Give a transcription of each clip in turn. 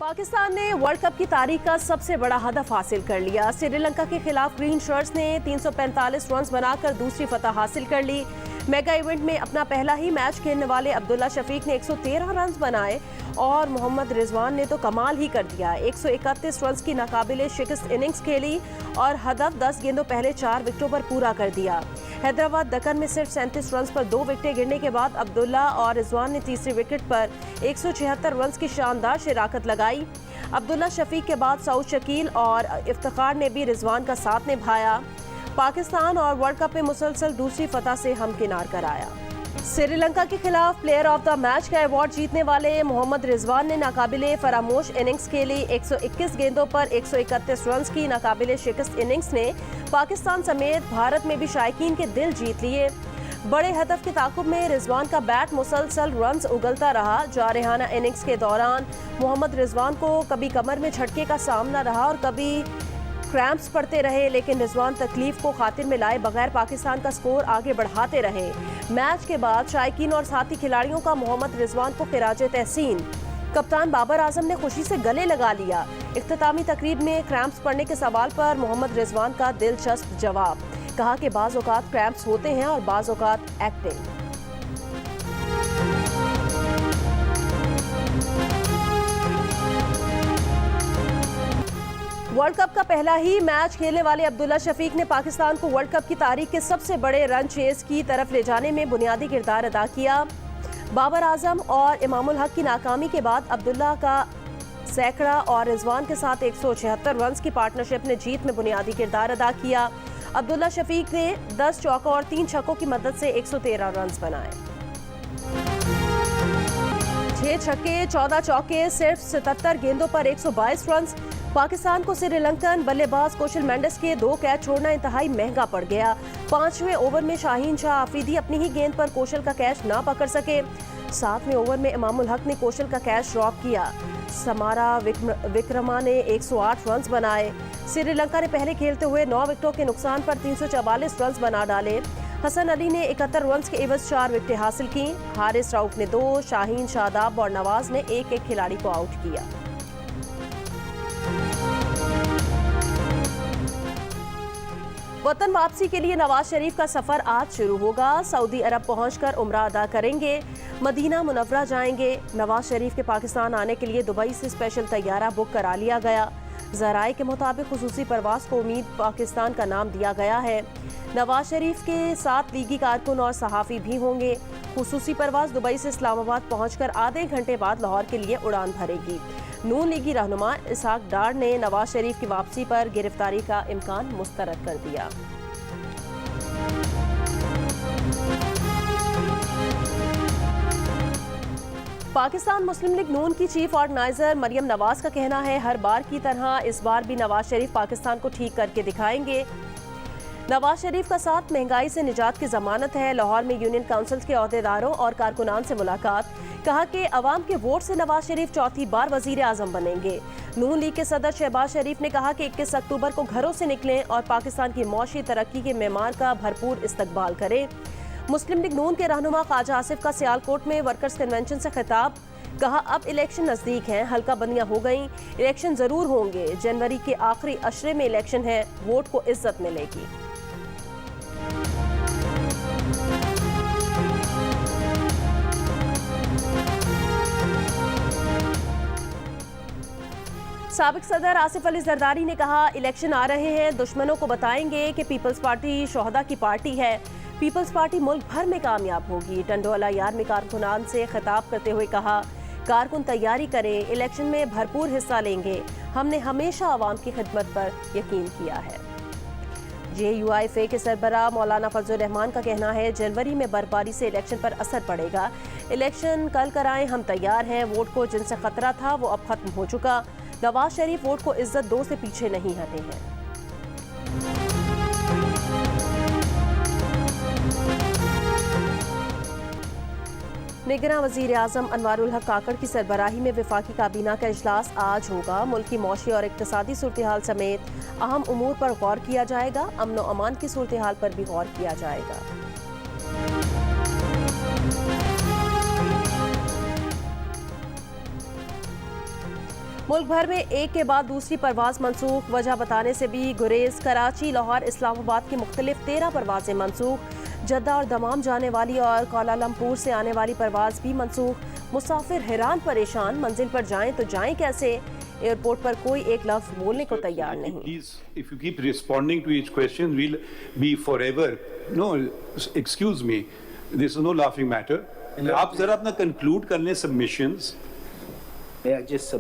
पाकिस्तान ने world cup की तारीख का सबसे बड़ा हदफ हासिल कर लिया। श्रीलंका के खिलाफ ग्रीन शर्ट्स ने 345 रन बनाकर दूसरी फतह हासिल कर ली। मेगा इवेंट में अपना पहला ही मैच खेलने वाले अब्दुल्ला शफीक ने 113 रन बनाए और मोहम्मद रिजवान ने तो कमाल ही कर दिया। 131 रन की नाकाबिले शिकस्त इनिंग्स खेली और हदफ 10 गेंदों पहले 4 विकेटों पर पूरा कर दिया। हैदराबाद दक्कन में सिर्फ 37 रन पर 2 विकेटें गिरने के बाद अब्दुल्ला और रिजवान ने तीसरी विकेट पर 176 रन की शानदार शिराकत लगाई। अब्दुल्ला शफीक के बाद सऊद शकील और इफ्तिखार ने भी रिजवान का साथ निभाया। पाकिस्तान और वर्ल्ड कप में मुसलसल दूसरी फतह से हमकिनार कराया। श्रीलंका के खिलाफ प्लेयर ऑफ द मैच का अवार्ड जीतने वाले मोहम्मद रिजवान ने नाकाबिले फरामोश इनिंग्स खेली। 121 गेंदों पर 131 रन की नाकाबिले शिकस्त इनिंग्स ने पाकिस्तान समेत भारत में भी शायकीन के दिल जीत लिए। बड़े हदफ के ताकुब में रिजवान का बैट मुसलसल रन्स उगलता रहा। जारहाना इनिंग्स के दौरान मोहम्मद रिजवान को कभी कमर में झटके का सामना रहा और कभी क्रैम्प्स पड़ते रहे, लेकिन रिजवान तकलीफ को खातिर में लाए बगैर पाकिस्तान का स्कोर आगे बढ़ाते रहे। मैच के बाद शायकीन और साथी खिलाड़ियों का मोहम्मद रिजवान को खिराज तहसीन। कप्तान बाबर आजम ने खुशी से गले लगा लिया। इख्तितामी तकरीब में क्रैम्प्स पड़ने के सवाल पर मोहम्मद रिजवान का दिलचस्प जवाब, कहा कि बाज़ औक़ात क्रैम्प्स होते हैं और बाज़ औक़ात एक्टिंग। वर्ल्ड कप का पहला ही मैच खेलने वाले अब्दुल्ला शफीक ने पाकिस्तान को वर्ल्ड कप की तारीख के सबसे बड़े रन चेज की तरफ ले जाने में बुनियादी किरदार अदा किया। बाबर आजम और इमामुल हक की नाकामी के बाद अब्दुल्ला का सैकड़ा और रिजवान के साथ 176 रन की पार्टनरशिप ने जीत में बुनियादी किरदार अदा किया। अब्दुल्ला शफीक ने 10 चौका और 3 छक्कों की मदद से 113 रन बनाए। 6 छक्के 14 चौके सिर्फ 77 गेंदों पर 122 रन। पाकिस्तान को श्रीलंकन बल्लेबाज कौशल मेंडिस के 2 कैच छोड़ना इंतहाई महंगा पड़ गया। 5वें ओवर में शाहीन शाह आफरीदी अपनी ही गेंद पर कौशल का कैच ना पकड़ सके। 7वें ओवर में इमामुल हक ने कौशल का कैच ड्रॉप किया। समारा विक्रमा ने 108 रन बनाए। श्रीलंका ने पहले खेलते हुए 9 विकेटों के नुकसान पर 344 रन बना डाले। हसन अली ने 71 रन के एवज 4 विकेटें हासिल की। हारिस राउफ ने 2, शाहीन, शादाब और नवाज ने एक खिलाड़ी को आउट किया। वतन वापसी के लिए नवाज शरीफ का सफर आज शुरू होगा। सऊदी अरब पहुंचकर उम्रा अदा करेंगे, मदीना मुनव्वरा जाएंगे। नवाज शरीफ के पाकिस्तान आने के लिए दुबई से स्पेशल तैयारा बुक करा लिया गया। ज़राए के मुताबिक खुसूसी परवास को उम्मीद पाकिस्तान का नाम दिया गया है। नवाज शरीफ के साथ लीगी कारकुन और सहाफ़ी भी होंगे। खुसूसी परवास दुबई से इस्लामाबाद पहुंचकर आधे घंटे बाद लाहौर के लिए उड़ान भरेगी। नून लीगी रहनुमा इसहाक डार ने नवाज शरीफ की वापसी पर गिरफ्तारी का इम्कान मुस्तरद कर दिया। पाकिस्तान मुस्लिम लीग नून की चीफ ऑर्गेनाइजर मरियम नवाज का कहना है, हर बार की तरह इस बार भी नवाज शरीफ पाकिस्तान को ठीक करके दिखाएंगे। नवाज शरीफ का साथ महंगाई से निजात की जमानत है। लाहौर में यूनियन काउंसिल के अहदेदारों और कारकुनान से मुलाकात, कहा कि अवाम के वोट से नवाज शरीफ चौथी बार वजीर आजम बनेंगे। नून लीग के सदर शहबाज शरीफ ने कहा कि 21 अक्टूबर को घरों से निकलें और पाकिस्तान की मौशी तरक्की के मेमार का भरपूर इस्तकबाल करें। मुस्लिम लीग नून के रहनुमा ख्वाजा आसिफ का सियालकोट में वर्कर्स कन्वेंशन से खिताब, कहा अब इलेक्शन नजदीक हैं, हल्का बंदियां हो गई, इलेक्शन जरूर होंगे। जनवरी के आखिरी अशरे में इलेक्शन है, वोट को इज्जत मिलेगी। साबिक सदर आसिफ अली जरदारी ने कहा, इलेक्शन आ रहे हैं, दुश्मनों को बताएंगे कि पीपल्स पार्टी शोहदा की पार्टी है। पीपल्स पार्टी मुल्क भर में कामयाब होगी। टंडोला यार में कारकुनान से खिताब करते हुए कहा, कारकुन तैयारी करें, इलेक्शन में भरपूर हिस्सा लेंगे। हमने हमेशा आवाम की खिदमत पर यकीन किया है। JUIFA के सरबराह मौलाना फजल रहमान का कहना है, जनवरी में बर्फबारी से इलेक्शन पर असर पड़ेगा। इलेक्शन कल कराएं, हम तैयार हैं। वोट को जिनसे खतरा था वो अब खत्म हो चुका। नवाज शरीफ वोट को इज्जत दो से पीछे नहीं हटे हैं। निगरां वज़ीर आज़म अनवारुल हक काकड़ की सरबराही में वफाकी काबीना का इजलास आज होगा। मुल्क की मौशी और इक्तसादी सूरत-ए-हाल समेत अहम उमूर पर गौर किया जाएगा। अमन व अमान की सूरत-ए-हाल पर भी गौर किया जाएगा। मुल्क भर में एक के बाद दूसरी परवाज मनसूख, वजह बताने से भी गुरेज। कराची, लाहौर, इस्लामाबाद की मुख्तलिफ 13 परवाजें मनसूख। जद्दा और दमाम जाने वाली और कोलालमपुर से आने वाली परवाज भी मनसूख। मुसाफिर हैरान परेशान, मंजिल पर जाएं तो जाएं कैसे। एयरपोर्ट पर कोई एक लफ्ज बोलने को तैयार नहीं। Please, if you keep responding to each question, we'll be forever. No, excuse me. This is no laughing matter. आप जरा अपना conclude कर लें submissions. Yeah, just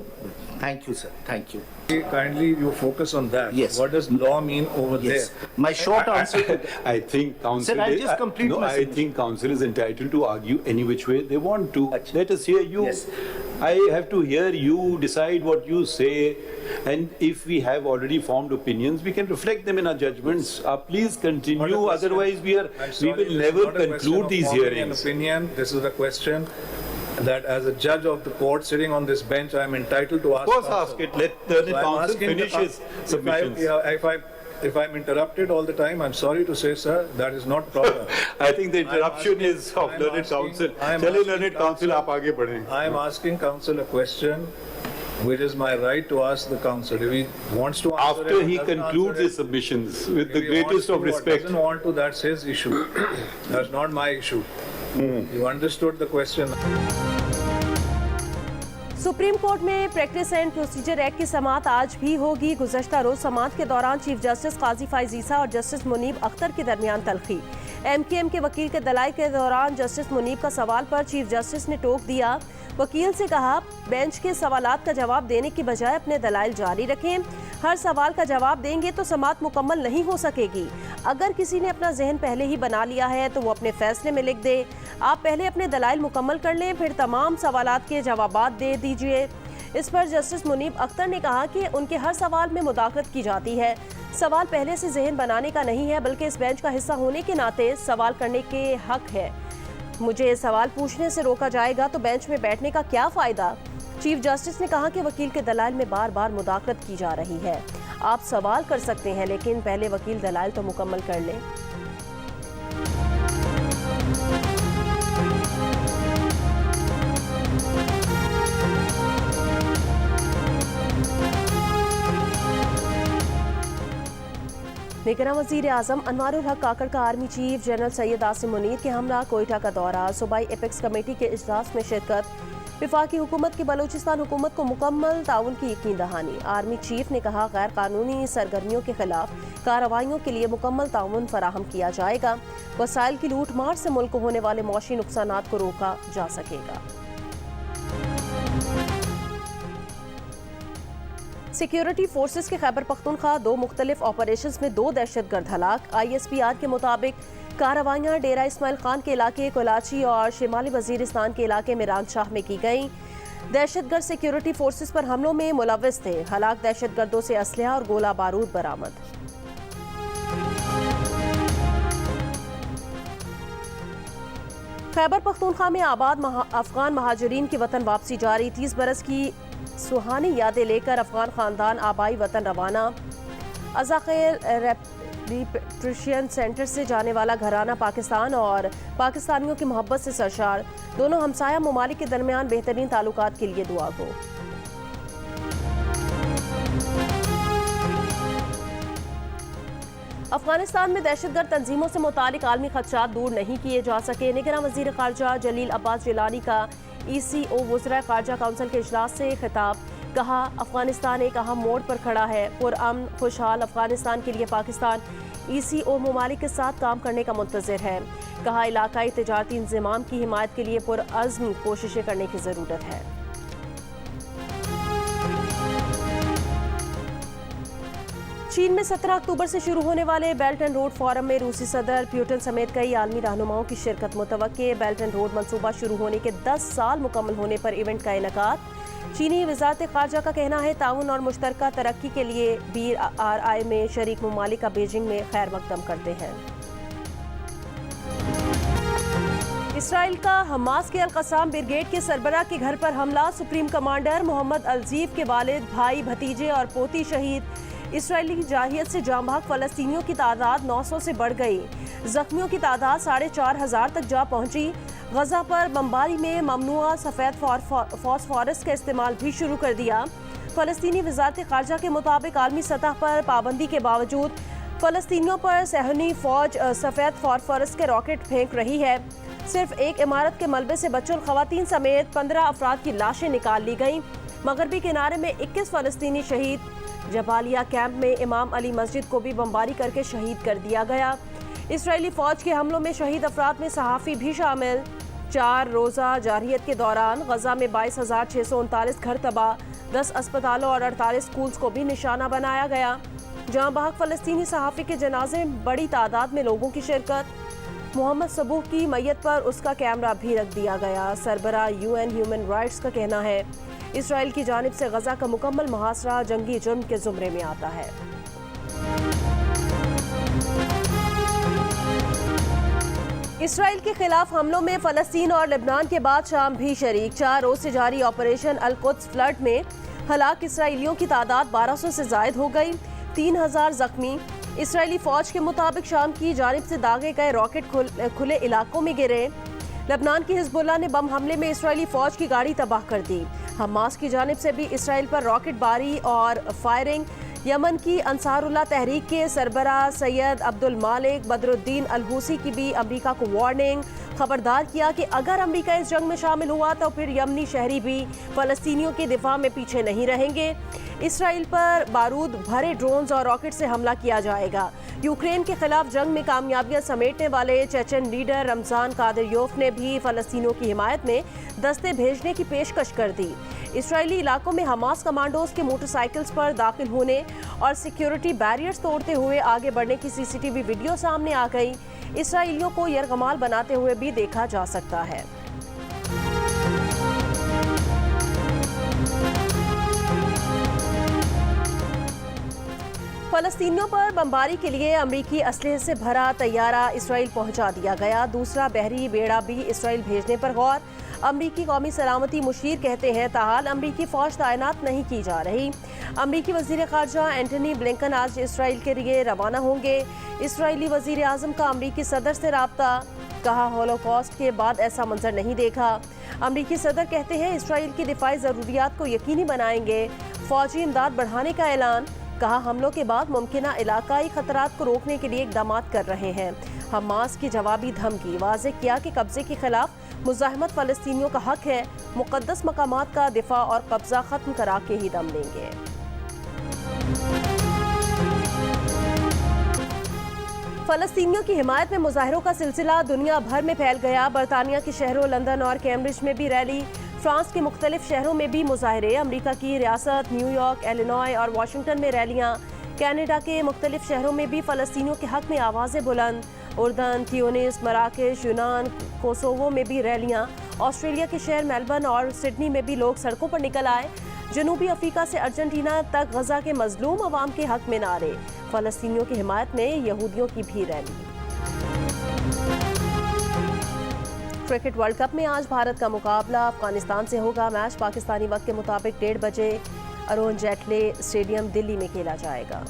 thank you, sir. Thank you. Kindly, you focus on that. Yes. What does law mean over Yes. there? My short answer. I think council. Sir, I'll just complete no, my I submission. think council is entitled to argue any which way they want to. Achha. Let us hear you. Yes. I have to hear you decide what you say, and if we have already formed opinions, we can reflect them in our judgments. Please continue. Not a question. Otherwise, I'm we sorry, will this is never not a question conclude of these forming hearings. An opinion. This is a question that, as a judge of the court sitting on this bench, I am entitled to ask. Of course, counsel. ask it. Let the So I'm council asking finish his submissions. If I'm interrupted all the time, I'm sorry to say, sir, that is not proper. I think the interruption is of learned council. चलिए learned council, आप आगे बढ़ें. I am asking counsel a question, which is my right to ask the counsel. If he wants to answer After it, he doesn't concludes answer his submissions with If the he greatest wants of to or respect. Doesn't want to, that's his issue. That's not my issue. You understood the question. Supreme court में practice and procedure act की समाअत आज भी होगी। गुज़श्ता रोज समाअत के दौरान chief justice काजी फाइज ईसा और justice Munib Akhtar के दरमियान तलखी। MKM के वकील के दलाइल के दौरान जस्टिस मुनीब का सवाल पर चीफ जस्टिस ने टोक दिया। वकील से कहा, बेंच के सवालात का जवाब देने की बजाय अपने दलाइल जारी रखें। हर सवाल का जवाब देंगे तो समाअत मुकम्मल नहीं हो सकेगी। अगर किसी ने अपना जहन पहले ही बना लिया है तो वो अपने फैसले में लिख दे। आप पहले अपने दलाइल मुकम्मल कर लें, फिर तमाम सवालात के जवाबात दे दीजिए। इस पर जस्टिस मुनीब अख्तर ने कहा कि उनके हर सवाल में मुदाखलत की जाती है। सवाल पहले से जहन बनाने का नहीं है, बल्कि इस बेंच का हिस्सा होने के नाते सवाल करने के हक है। मुझे सवाल पूछने से रोका जाएगा तो बेंच में बैठने का क्या फ़ायदा। चीफ जस्टिस ने कहा कि वकील के दलाइल में बार बार मुदाखलत की जा रही है। आप सवाल कर सकते हैं, लेकिन पहले वकील दलाइल तो मुकम्मल कर लें। निगरान वज़ीर आज़म अनवारुल हक काकड़ का army chief general Syed Asim Munir के हमरा कोयटा का दौरा। सूबाई एपेक्स कमेटी के इजलास में शिरकत। वफाकी हुकूमत की बलूचिस्तान हुकूमत को मुकम्मल ताउन की यकीन दहानी। आर्मी चीफ ने कहा, गैर कानूनी सरगर्मियों के खिलाफ कार्रवाइयों के लिए मुकम्मल ताउन फराहम किया जाएगा। वसाइल की लूट मार से मुल्क को होने वाले मौशी नुकसानात को रोका जा सकेगा। सिक्योरिटी फोर्सेस के खैबर पख्तूनख्वा 2 मुख्तलिफ ऑपरेशंस में 2 दहशतगर्द हलाक। ISPR के मुताबिक कार्रवाइयाँ डेरा इस्माइल खान के इलाके कोलाची और शिमाली वजीरिस्तान के इलाके में रानशाह में की गई। दहशतगर्द सिक्योरिटी फोर्सेस पर हमलों में मुलव्विस थे। हलाक दहशतगर्दों से असलहा और गोला बारूद बरामद। खैबर पख्तूनख्वा में आबाद अफगान महाजरीन की वतन वापसी जारी। 30 बरस की सुहानी यादें लेकर अफगान खानदान आबाई वतन रवाना। अज़ाखेर रिपेट्रिएशन सेंटर से जाने वाला घराना पाकिस्तान और पाकिस्तानियों की मोहब्बत से सरशार। दोनों हमसाया ममालिक के दरमियान बेहतरीन ताल्लुकात के लिए दुआ गो। अफगानिस्तान में दहशतगर्द तंजीमों से मुतालिक आलमी खदशात दूर नहीं किए जा सके। निगरान वज़ीर ख़ारजा जलील अब्बास जिलानी का ECO वज़राए ख़ारजा काउंसिल के इजलास से खिताब। कहा, अफगानिस्तान एक अहम मोड़ पर खड़ा है। पुरअमन खुशहाल अफगानिस्तान के लिए पाकिस्तान ECO ममालिक के साथ काम करने का मुंतज़िर है। कहा, इलाकाई तिजारती इंज़माम की हिमायत के लिए पुरअज़्म कोशिशें करने की ज़रूरत है। चीन में 17 अक्टूबर से शुरू होने वाले बेल्ट एंड रोड फोरम में रूसी सदर पुतिन समेत कई आलमी रहनुमाओं की शिरकत मुतवक्के। बेल्ट एंड रोड मंसूबा शुरू होने के 10 साल मुकम्मल होने पर इवेंट का इनेकाद। चीनी वज़ारत ख़ारजा का कहना है, ताउन और मुश्तरका तरक्की के लिए BRI में शरीक ममालिक का बीजिंग में खैर मकदम करते हैं। इसराइल का हमास के अल-क़स्साम ब्रिगेड के सरबराह के घर पर हमला। सुप्रीम कमांडर मोहम्मद अल-ज़ीफ के वालिद, भाई, भतीजे और पोती शहीद। इसराइली जाहियत से जांबाग फ़लस्तीनियों की तादाद 900 से बढ़ गई। जख्मियों की तादाद 4,500 तक जा पहुंची। गजा पर बमबारी में ममनुआ सफ़ेद फॉस्फोरस का इस्तेमाल भी शुरू कर दिया। फलस्तीनी वजारत खारजा के मुताबिक आलमी सतह पर पाबंदी के बावजूद फलस्तीनियों पर सहनी फौज सफ़ेद फॉस्फोरस के रॉकेट फेंक रही है। सिर्फ एक इमारत के मलबे से बच्चों और खवातीन समेत 15 अफराद की लाशें निकाल ली गईं। मगरबी किनारे में 21 फलस्तीनी शहीद। जबालिया कैंप में इमाम अली मस्जिद को भी बमबारी करके शहीद कर दिया गया। इसराइली फौज के हमलों में शहीद अफराद में सहाफ़ी भी शामिल। 4 रोज़ा जारहियत के दौरान गजा में 22,639 घर तबाह, 10 अस्पतालों और 48 स्कूल्स को भी निशाना बनाया गया। जहां बहक फलस्तीनी सहाफ़ी के जनाजे में बड़ी तादाद में लोगों की शिरकत। मोहम्मद सबूह की मैयत पर उसका कैमरा भी रख दिया गया। सरबरा UN ह्यूमन राइट्स का कहना है इसराइल की जानिब से गजा का मुकम्मल मुहासरा जंगी जुर्म के जुमरे में आता है। इसराइल के खिलाफ हमलों में फलस्तीन और लेबनान के बाद शाम भी शरीक। 4 रोज से जारी ऑपरेशन अल-कुद्स फ्लड में हलाक इसराइलियों की तादाद 1200 से जायद हो गई, 3000 जख्मी। इसराइली फौज के मुताबिक शाम की जानिब से दागे गए रॉकेट खुले इलाकों में गिरे। लेबनान की हिजबुल्लाह ने बम हमले में इसराइली फौज की गाड़ी तबाह कर दी। हमास की जानिब से भी इसराइल पर रॉकेट बारी और फायरिंग। यमन की अंसारुल्लाह तहरीक के सरबरा सैयद अब्दुल मालिक बदरुद्दीन अल-हूसी की भी अमेरिका को वार्निंग, खबरदार किया कि अगर अमेरिका इस जंग में शामिल हुआ तो फिर यमनी शहरी भी फलस्तीनियों के दिफा में पीछे नहीं रहेंगे। इसराइल पर बारूद भरे ड्रोन्स और रॉकेट से हमला किया जाएगा। यूक्रेन के खिलाफ जंग में कामयाबियां समेटने वाले चेचन लीडर रमजान कादिरयोफ ने भी फलस्तीनियों की हिमायत में दस्ते भेजने की पेशकश कर दी। इसराइली इलाकों में हमास कमांडोज के मोटरसाइकिल्स पर दाखिल होने और सिक्योरिटी बैरियर्स तोड़ते हुए आगे बढ़ने की CCTV वीडियो सामने आ गई। इसराइलियों को यरगमाल बनाते हुए भी देखा जा सकता है। फलस्तीनियों पर बमबारी के लिए अमरीकी असलहे से भरा तैयारा इसराइल पहुंचा दिया गया। दूसरा बहरी बेड़ा भी इसराइल भेजने पर गौर। अमरीकी कौमी सलामती मुशीर कहते हैं ताहाल अमरीकी फौज तैनात नहीं की जा रही। अमरीकी वजीर खारजा एंटनी ब्लिंकन आज इसराइल के लिए रवाना होंगे। इसराइली वजीर आजम का अमरीकी सदर से राब्ता, कहा होलोकॉस्ट के बाद ऐसा मंजर नहीं देखा। अमरीकी सदर कहते हैं इसराइल की दिफाई ज़रूरियात को यकीनी बनाएंगे। फौजी इमदाद बढ़ाने का ऐलान, कहा हमलों के बाद मुमकिना इलाकाई खतरात को रोकने के लिए इक़दामात कर रहे हैं। हमास की जवाबी धमकी, वाज़े किया कि कब्जे के खिलाफ मुज़ाहमत फ़लस्तीनियों का हक है। मुक़द्दस मकामात का दिफा और कब्जा ख़त्म करा के ही दम लेंगे। फ़लस्तीनियों की हिमायत में मुजाहिरों का सिलसिला दुनिया भर में फैल गया। बरतानिया के शहरों लंदन और कैम्ब्रिज में भी रैली, फ्रांस के मुख्तलिफ शहरों में भी मुजाहिरे, अमरीका की रियासत न्यूयॉर्क, इलिनॉय और वाशिंगटन में रैलियाँ, कनाडा के मुख्तलिफ शहरों में भी फ़लस्तीनियों के हक में आवाज़ें बुलंद, उर्दन, ट्यूनिस, मराकेश, यूनान, कोसोवो में भी रैलियाँ, ऑस्ट्रेलिया के शहर मेलबर्न और सिडनी में भी लोग सड़कों पर निकल आए। जनूबी अफ्रीका से अर्जेंटीना तक गजा के मजलूम अवाम के हक में नारे, फ़लस्तीनियों की हिमायत में यहूदियों की भी रैली। क्रिकेट वर्ल्ड कप में आज भारत का मुकाबला अफगानिस्तान से होगा। मैच पाकिस्तानी वक्त के मुताबिक 1:30 बजे अरुण जेटली स्टेडियम दिल्ली में खेला जाएगा।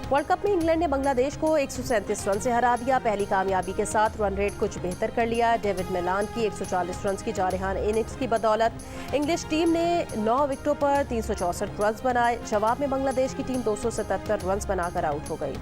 वर्ल्ड कप में इंग्लैंड ने बांग्लादेश को 137 रन से हरा दिया। पहली कामयाबी के साथ रन रेट कुछ बेहतर कर लिया। डेविड मिलान की 140 रन की जारहान इनिंग्स की बदौलत इंग्लिश टीम ने 9 विकेटों पर 364 रन बनाए। जवाब में बांग्लादेश की टीम 277 रन बनाकर आउट हो गई।